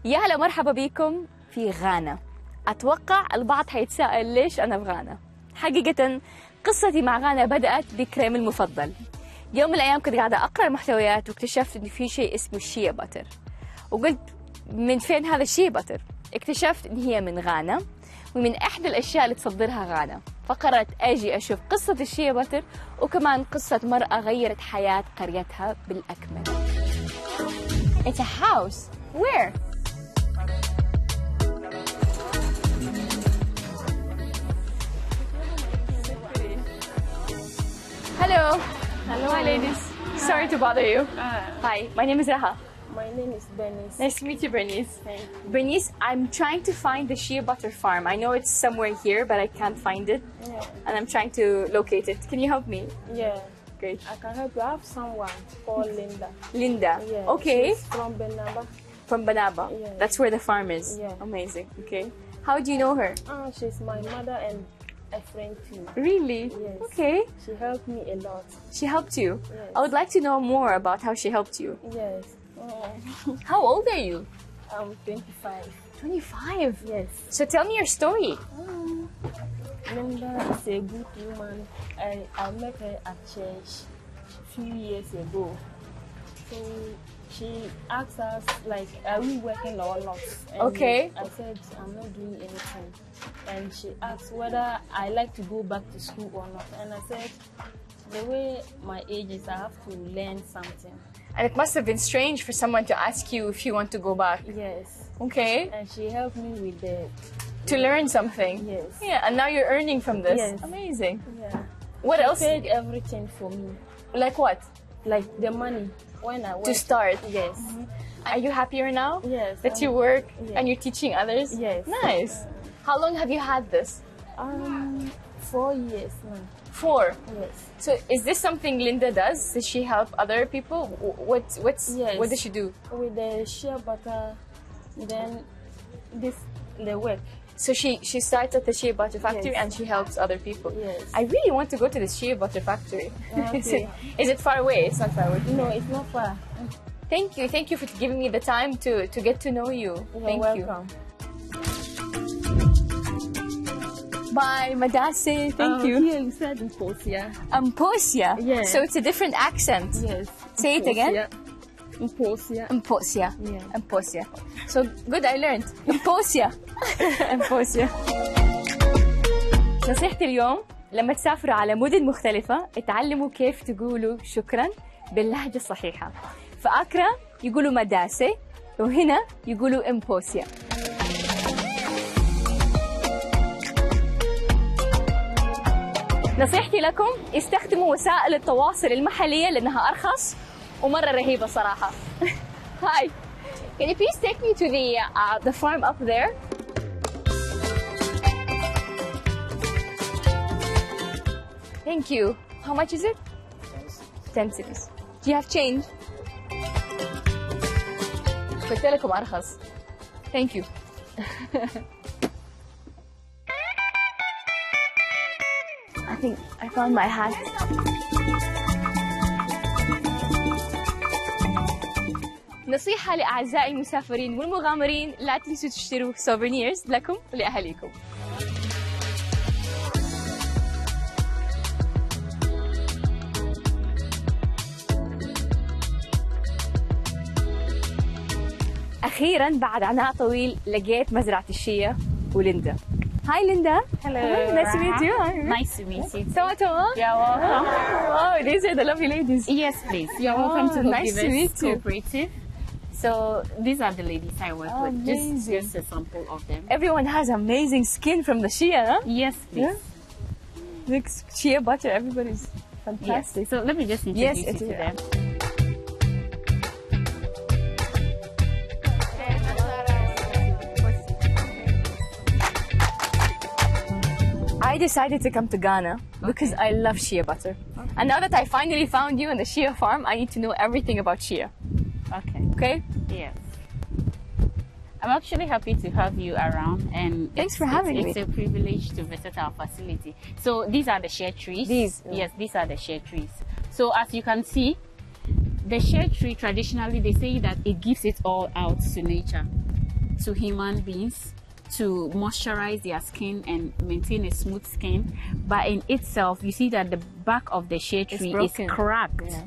يا هلا مرحبا بكم في غانا. أتوقع البعض حيتساءل ليش أنا في غانا. حقيقة قصتي مع غانا بدأت بكريم المفضل. يوم من الأيام كنت قاعدة أقرأ المحتويات واكتشفت إن في شيء اسمه الشيا باتر، وقلت من فين هذا الشيا باتر؟ اكتشفت إن هي من غانا ومن إحدى الأشياء اللي تصدرها غانا، فقررت أجي أشوف قصة الشيا باتر وكمان قصة مرأة غيرت حياة قريتها بالأكمل. It's a house. Where? Hello. Hello, hi ladies. Sorry to bother you. Hi, my name is Raha. My name is Bernice. Nice to meet you, Bernice. Thank you. Bernice, I'm trying to find the shea butter farm. I know it's somewhere here, but I can't find it. Yeah. And I'm trying to locate it. Can you help me? Yeah. Great. I can help you. I have someone called Lynda. Linda. Yeah. Okay. She's from Banaba. From Banaba. Yeah. That's where the farm is. Yeah. Amazing. Okay. How do you know her? She's my mother and a friend too. Really? Yes. Okay. She helped me a lot. She helped you? Yes. I would like to know more about how she helped you. Yes. How old are you? I'm 25. 25? Yes. So tell me your story. Lynda is a good woman. I met her at church a few years ago. So she asked us, like, are we working or not? And Okay. I said, I'm not doing anything. And she asked whether I like to go back to school or not. And I said, the way my age is, I have to learn something. And it must have been strange for someone to ask you if you want to go back. Yes. Okay. And she helped me with the... To learn something. Yes. Yeah, and now you're earning from this. Yes. Amazing. Yeah. What She else? paid everything for me. Like what? Like the money when I To worked. start. Yes. Are you happier now? Yes. That you work Yes. and you're teaching others? Yes. Nice. How long have you had this? 4 years now. 4. Yes. So is this something Lynda does? Does she help other people? Yes. What does she do? With the shea butter, then the work. So she starts at the shea butter factory Yes. and she helps other people. Yes. I really want to go to the shea butter factory. Okay. Is it far away? It's not far away. No, it's not far. Thank you. Thank you for giving me the time to get to know you. You're Thank welcome. you. Bye, Madase. Thank you. Here you said Imposia. Amposia. Yeah. So it's a different accent. Yes. Say it again. Imposia. Amposia. Yeah. Amposia. So good, I learned. Amposia. Amposia. نصيحتي اليوم لما تسافروا على مدن مختلفة اتعلموا كيف تقولوا شكرا باللهجة الصحيحة. فأكرا يقولوا مداسة وهنا يقولوا امبوسيا. نصيحتي لكم استخدموا وسائل التواصل المحلية لأنها أرخص ومرة رهيبة صراحة. Hi, can you please take me to the farm up there? Thank you. How much is it? 10 cedis. Do you have change? قلت لكم أرخص. Thank you. I think I found my hat. نصيحة لأعزائي المسافرين والمغامرين، لا تنسوا تشتروا سوفينيرز لكم ولأهاليكم. أخيراً بعد عناء طويل لقيت مزرعة الشيا وليندا. Hi Linda. Hello. Nice to meet you. Nice to meet you. Tama. You're welcome. Oh, these are the lovely ladies. Yes, please. You're welcome to nice to meet you. Cooperative. So these are the ladies I work with. Amazing. Just a sample of them. Everyone has amazing skin from the shea, huh? Yes, please. Like shea butter, everybody's fantastic. Yes. So let me just introduce you to them. I decided to come to Ghana because I love shea butter. And now that I finally found you in the shea farm, I need to know everything about shea. Okay. Okay? Yes. I'm actually happy to have you around, and Thanks for having me. It's a privilege to visit our facility. So these are the shea trees. These? Yes, these are the shea trees. So as you can see, the shea tree traditionally they say that it gives it all out to nature. to human beings to moisturize their skin and maintain a smooth skin. But in itself, you see that the back of the shea tree is cracked. Yeah.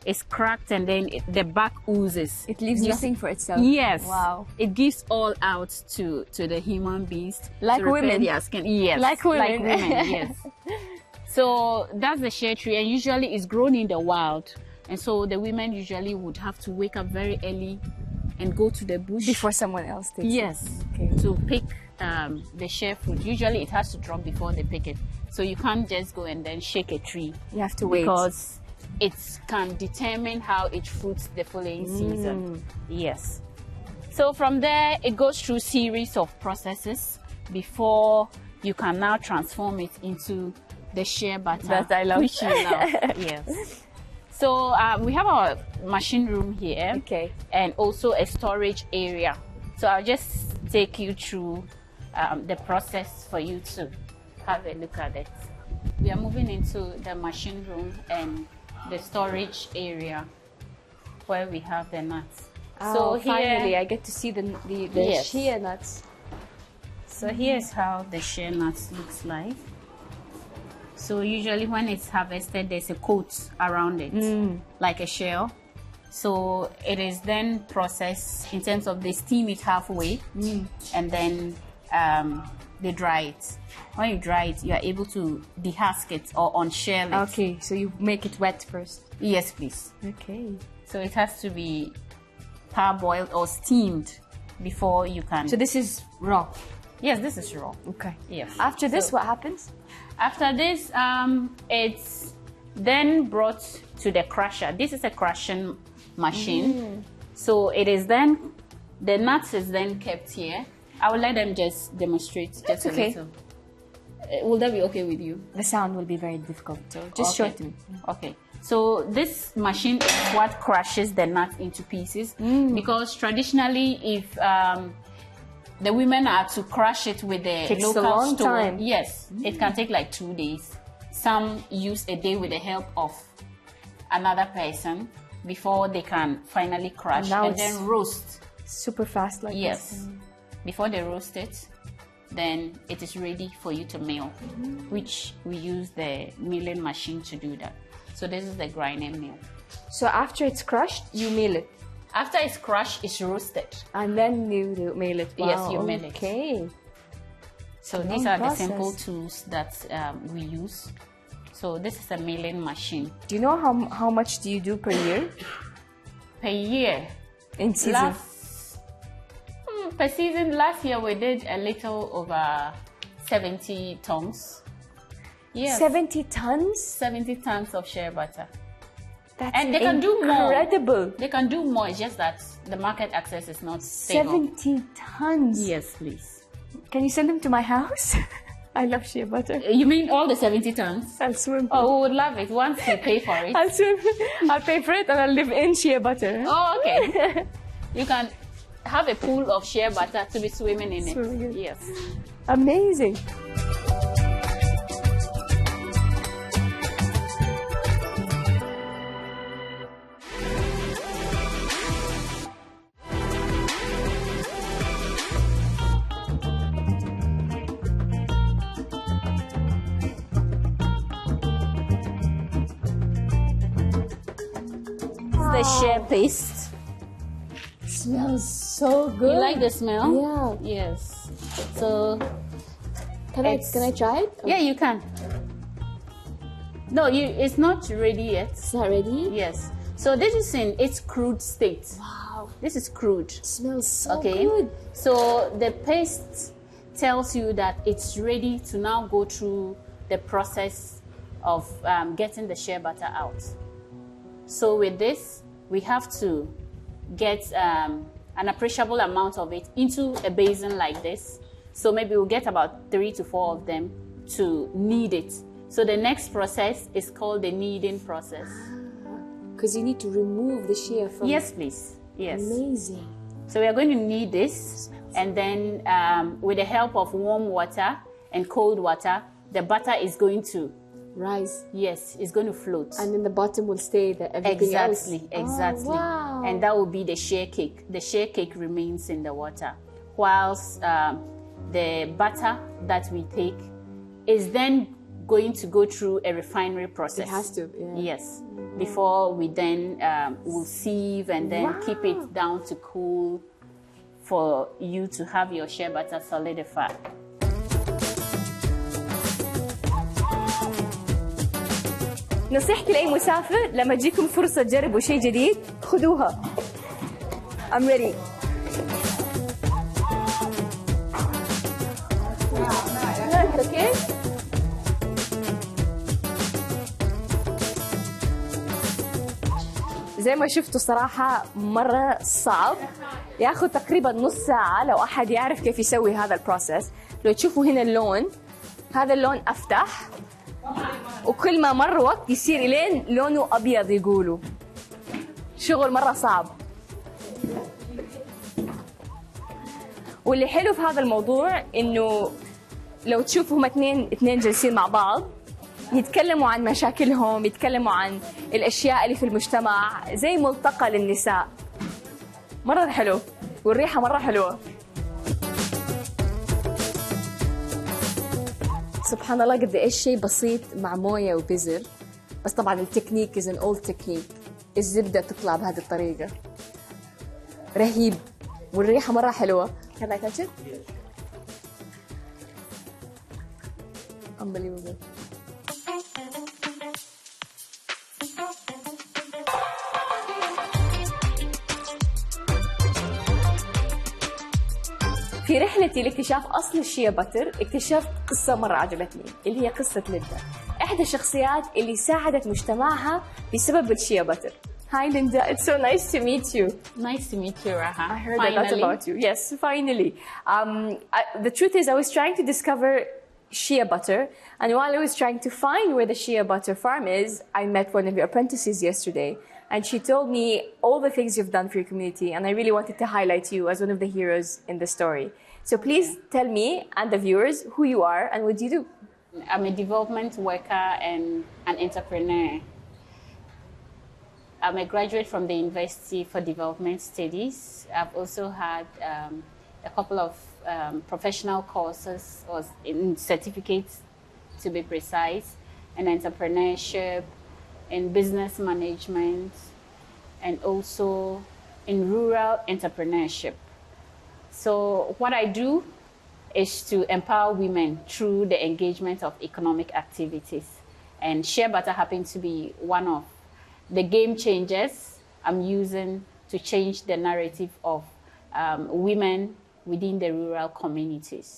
It's cracked, and then the back oozes. It leaves nothing for itself. Yes. Wow. It gives all out to the human beings. Like to repair women. their skin. Yes. Like women. Like women, yes. So that's the shea tree, and usually it's grown in the wild. And so the women usually would have to wake up very early and go to the bush. Before someone else takes it. Yes. Okay. To pick the shea fruit. Usually it has to drop before they pick it. So you can't just go and then shake a tree. You have to wait. Because it can determine how it fruits the following season. Yes. So from there, it goes through series of processes before you can now transform it into the shea butter. That I love. Which you love. Yes. So we have our machine room here. Okay. And also a storage area. So I'll just take you through the process for you to have a look at it. We are moving into the machine room and the storage area where we have the nuts. So here, finally, I get to see the Yes. shea nuts. So here's how the shea nuts looks like. So usually when it's harvested, there's a coat around it, like a shell. So it is then processed in terms of they steam it halfway, and then they dry it. When you dry it, you are able to dehusk it or unshell it. Okay, so you make it wet first. Yes, please. Okay. So it has to be parboiled or steamed before you can. So this is raw. Yes, this is raw. Okay. Yes. After this, So- what happens? After this, it's then brought to the crusher. This is a crushing machine. So it is then, the nuts is then kept here. I will let them just demonstrate just okay. a little. Will that be okay with you? The sound will be very difficult, so just show Okay. it to me. Okay. So this machine is what crushes the nuts into pieces, because traditionally, if the women are to crush it with the Takes a local long stone, time. yes, it can take like 2 days. Some use a day with the help of another person before they can finally crush Now and it's then roast. Super fast like Yes. this. Before they roast it, then it is ready for you to mill, which we use the milling machine to do that. So this is the grinding mill. So after it's crushed, you mill it. After it's crushed, it's roasted. And then you mail it. Wow. Yes, you mail it. Okay. So Long these are process. the simple tools that we use. So this is a milling machine. Do you know how much do you do per year Per year, in season? per season, last year we did a little over 70 tons. Yes. 70 tons? 70 tons of shea butter. That's And they can do more. incredible. They can do more, it's just that the market access is not stable. 70 tons. Yes, please. Can you send them to my house? I love shea butter. You mean all the 70 tons? I'll swim. Oh, we would love it once you pay for it. I'll swim. I'll pay for it and I'll live in shea butter. Oh, okay. You can have a pool of shea butter to be swimming in it. Swimming in. Yes. Amazing. The shea paste. Smells so good. You like the smell? Yeah. Yes. So, Can I try it? yeah, you can. No, it's not ready yet. It's not ready? Yes. So this is in its crude state. Wow. This is crude. Smells so Okay. good. So the paste tells you that it's ready to now go through the process of getting the shea butter out. So with this, we have to get an appreciable amount of it into a basin like this. So maybe we'll get about 3 to 4 of them to knead it. So the next process is called the kneading process. Because you need to remove the shea from. Yes, please. Yes. Amazing. So we are going to knead this, and then with the help of warm water and cold water, the butter is going to, Rise. yes, it's going to float. And then the bottom will stay there. Everything else. Exactly. Oh, wow. And that will be the shea cake. The shea cake remains in the water whilst the butter that we take is then going to go through a refinery process. It has to, yeah. Yes, before we then will sieve and then keep it down to cool for you to have your shea butter solidify. نصيحتي لأي مسافر لما تجيكم فرصة تجربوا شيء جديد خذوها. I'm ready. Okay. زي ما شفتوا صراحة مرة صعب، ياخذ تقريبا نص ساعة لو أحد يعرف كيف يسوي هذا البروسيس. لو تشوفوا هنا اللون، هذا اللون أفتح، وكل ما مر وقت يصير إلين لونه أبيض يقولوا. شغل مرة صعب. واللي حلو في هذا الموضوع إنه لو تشوفوا هم اثنين جالسين مع بعض يتكلموا عن مشاكلهم، يتكلموا عن الأشياء اللي في المجتمع، زي ملتقى للنساء. مرة حلو والريحة مرة حلوة. سبحان الله قد ايش شيء بسيط مع مويه وبزر، بس طبعا التكنيك is an old technique. الزبدة تطلع بهذه الطريقة رهيب والريحة مرة حلوة. Can I touch it? Unbelievable. في رحلتي لاكتشاف أصل الشيا باتر اكتشفت قصة مرة عجبتني اللي هي قصة ليندا، إحدى الشخصيات اللي ساعدت مجتمعها بسبب الشيا باتر. Hi Linda, it's so nice to meet you. Nice to meet you, Raha. I heard a lot about you. Yes, finally. The truth is I was trying to discover shea butter, and while I was trying to find where the shea butter farm is, I met one of your apprentices yesterday. And she told me all the things you've done for your community, and I really wanted to highlight you as one of the heroes in the story. So please tell me and the viewers who you are and what you do. I'm a development worker and an entrepreneur. I'm a graduate from the University for Development Studies. I've also had a couple of professional courses or in certificates, to be precise, in entrepreneurship, in business management, and also in rural entrepreneurship. So what I do is to empower women through the engagement of economic activities. And shea butter happens to be one of the game changers I'm using to change the narrative of women within the rural communities.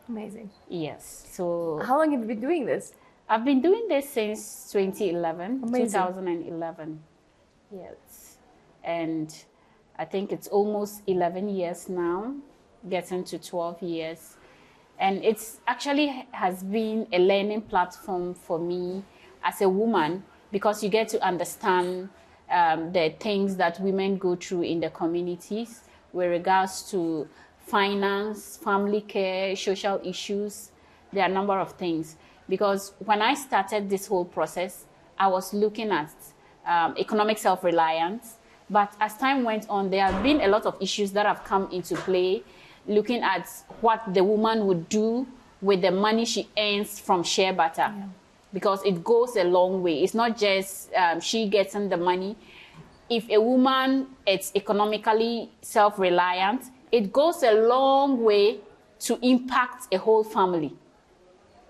Amazing. Yes. So how long have you been doing this? I've been doing this since 2011. Amazing. 2011. Yes. And I think it's almost 11 years now, getting to 12 years. And it's actually has been a learning platform for me as a woman, because you get to understand the things that women go through in the communities with regards to finance, family care, social issues. There are a number of things. Because when I started this whole process, I was looking at economic self-reliance. But as time went on, there have been a lot of issues that have come into play, looking at what the woman would do with the money she earns from shea butter. Yeah. Because it goes a long way. It's not just she getting the money. If a woman is economically self-reliant, it goes a long way to impact a whole family.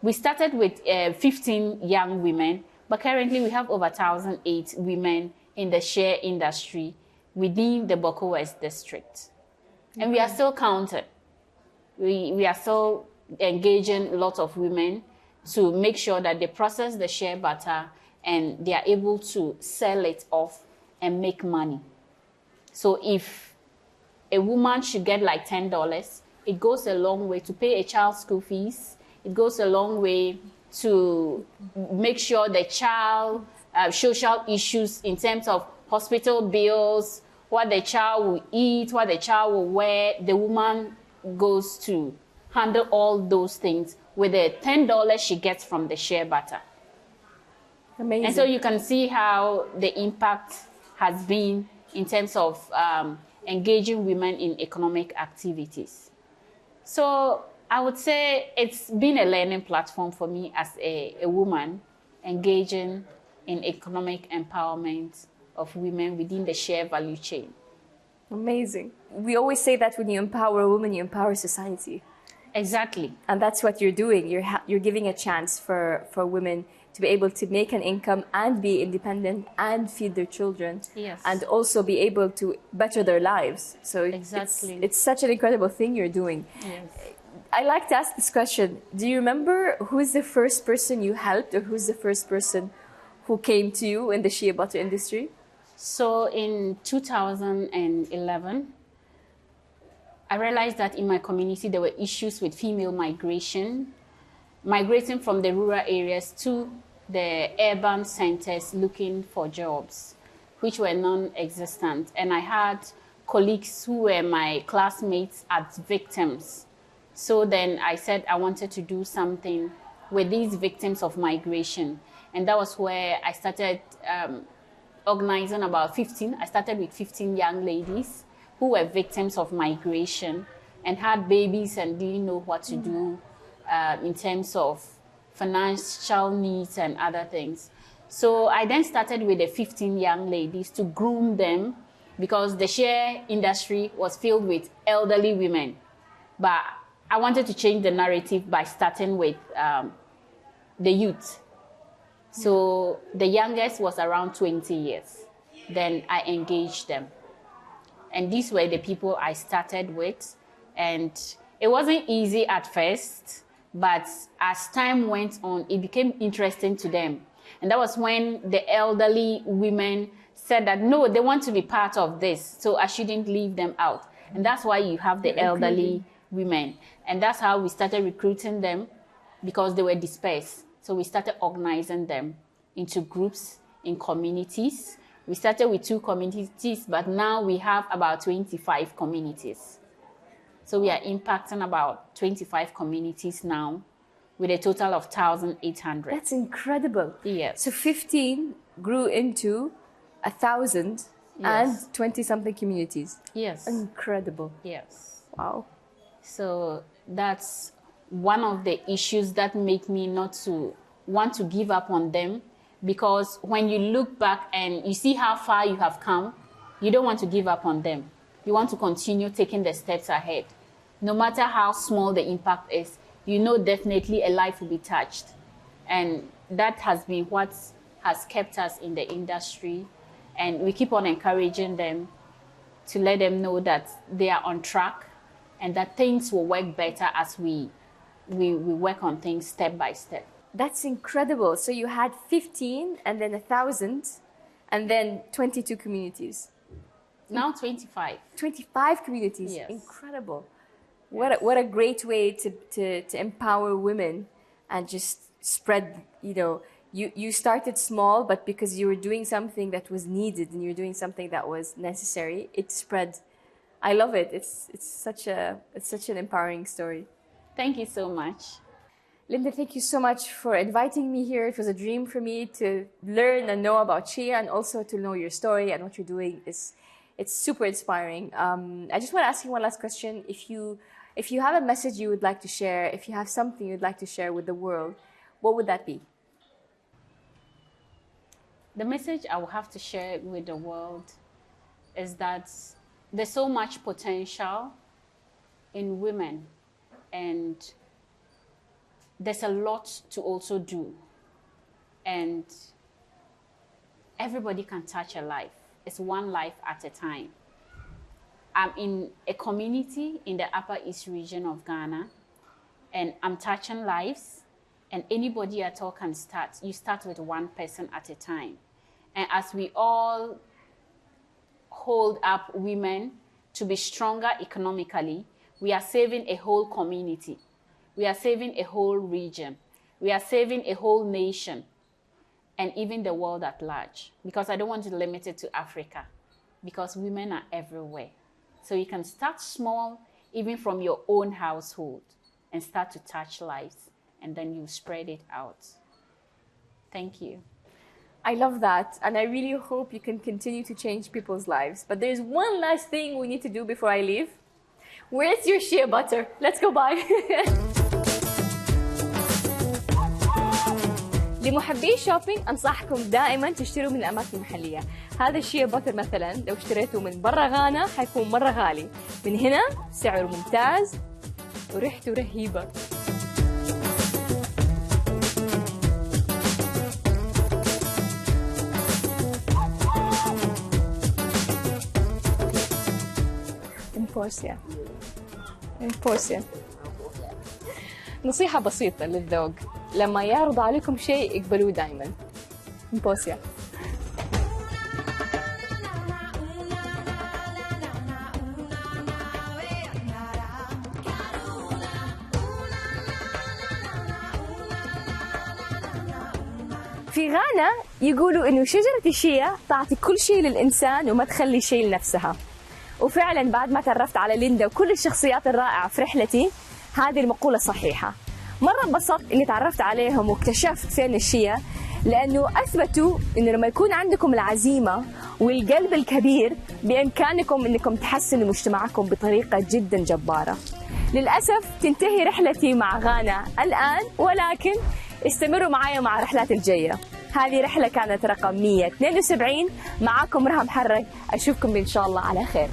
We started with 15 young women, but currently we have over 1,008 women in the shea industry within the Boko West district. And we are still counted. We are still engaging lots of women to make sure that they process the shea butter and they are able to sell it off and make money. So if a woman should get like $10, it goes a long way to pay a child's school fees. It goes a long way to make sure the child, social issues in terms of hospital bills, what the child will eat, what the child will wear, the woman goes to handle all those things with the $10 she gets from the shea butter. Amazing. And so you can see how the impact has been in terms of engaging women in economic activities. So I would say it's been a learning platform for me as a woman engaging in economic empowerment of women within the share value chain. Amazing. We always say that when you empower a woman, you empower society. Exactly. And that's what you're doing. You're giving a chance for women to be able to make an income and be independent and feed their children. Yes. And also be able to better their lives. So Exactly. it's such an incredible thing you're doing. Yes. I like to ask this question. Do you remember who's the first person you helped, or who's the first person who came to you in the shea butter industry? So in 2011, I realized that in my community there were issues with female migration, migrating from the rural areas to the urban centers looking for jobs, which were non-existent. And I had colleagues who were my classmates as victims. So then I said I wanted to do something with these victims of migration. And that was where I started organizing about 15. I started with 15 young ladies who were victims of migration and had babies and didn't know what to do in terms of financial needs and other things. So I then started with the 15 young ladies to groom them, because the share industry was filled with elderly women. But I wanted to change the narrative by starting with the youth. So the youngest was around 20 years. Then I engaged them. And these were the people I started with. And it wasn't easy at first, but as time went on, it became interesting to them. And that was when the elderly women said that, no, they want to be part of this, so I shouldn't leave them out. And that's why you have the elderly women. And that's how we started recruiting them, because they were dispersed. So we started organizing them into groups in communities. We started with 2 communities, but now we have about 25 communities. So we are impacting about 25 communities now with a total of 1,800. That's incredible. Yes. So 15 grew into 1,000 and 20-something communities. Yes. Incredible. Yes. Wow. So that's one of the issues that make me not to want to give up on them, because when you look back and you see how far you have come, you don't want to give up on them. You want to continue taking the steps ahead. No matter how small the impact is, you know definitely a life will be touched. And that has been what has kept us in the industry. And we keep on encouraging them to let them know that they are on track and that things will work better as we work on things step by step. That's incredible. So you had 15 and then 1,000 and then 22 communities. Now 25. 25 communities. Yes. Incredible. What a great way to empower women and just spread, you started small, but because you were doing something that was needed and you're doing something that was necessary, it spread. I love it. It's such an empowering story. Thank you so much. Lynda, thank you so much for inviting me here. It was a dream for me to learn and know about Shia, and also to know your story and what you're doing. It's super inspiring. I just want to ask you one last question. If you have a message you would like to share, if you have something you'd like to share with the world, what would that be? The message I will have to share with the world is that there's so much potential in women, and there's a lot to also do. And everybody can touch a life. It's one life at a time. I'm in a community in the Upper East region of Ghana, and I'm touching lives, and anybody at all can start. You start with one person at a time. And as we all hold up women to be stronger economically, we are saving a whole community. We are saving a whole region. We are saving a whole nation, and even the world at large. Because I don't want to limit it to Africa, because women are everywhere. So you can start small, even from your own household, and start to touch lives, and then you spread it out. Thank you. I love that, and I really hope you can continue to change people's lives. But there's one last thing we need to do before I leave. Where's your shea butter? Let's go buy. لمحبي الشوبينج أنصحكم دائما تشتروا من الأماكن المحلية. هذا الشيا باتر مثلا لو اشتريته من برا غانا حيكون مرة غالي، من هنا سعره ممتاز وريحته رهيبة. إمبورسيا. نصيحة بسيطة للذوق، لما يعرض عليكم شيء اقبلوه دائما. إمبورسيا. في غانا يقولوا إنه شجرة الشيا تعطي كل شيء للإنسان وما تخلي شيء لنفسها، وفعلا بعد ما تعرفت على ليندا وكل الشخصيات الرائعة في رحلتي هذه المقولة صحيحة. مرة انبسطت إني تعرفت عليهم واكتشفت فين الشيا، لأنه أثبتوا إنه لما يكون عندكم العزيمة والقلب الكبير بإمكانكم إنكم تحسنوا مجتمعكم بطريقة جدا جبارة. للأسف تنتهي رحلتي مع غانا الآن، ولكن استمروا معايا مع الرحلات الجاية. هذه رحلة كانت رقم 172، معاكم محرق. أشوفكم إن شاء الله على خير.